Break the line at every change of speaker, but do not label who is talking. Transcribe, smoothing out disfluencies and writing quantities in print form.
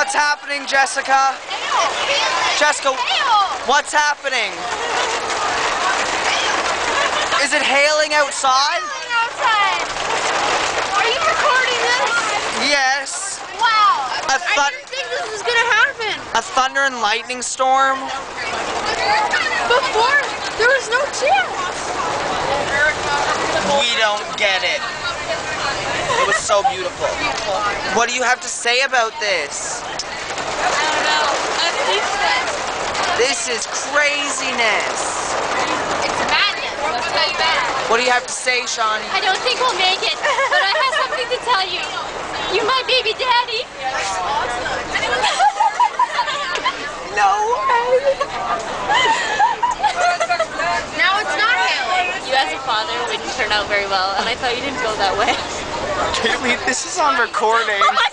What's happening, Jessica? Jessica, what's happening? Is it hailing outside?
Are you recording this?
Yes.
Wow. I didn't think this was gonna happen.
A thunder and lightning storm?
Before, there was no chance.
We don't get it. It was so beautiful. What do you have to say about this?
I don't know. I'm useless.
This is craziness.
It's madness. Let's tell you that.
What do you have to say, Shawnee?
I don't think we'll make it, but I have something to tell you. You're my baby daddy.
No.
Now it's not hailing. You as a father wouldn't turn out very well, and I thought you didn't go that way.
Kaylee, this is on recording.
Oh my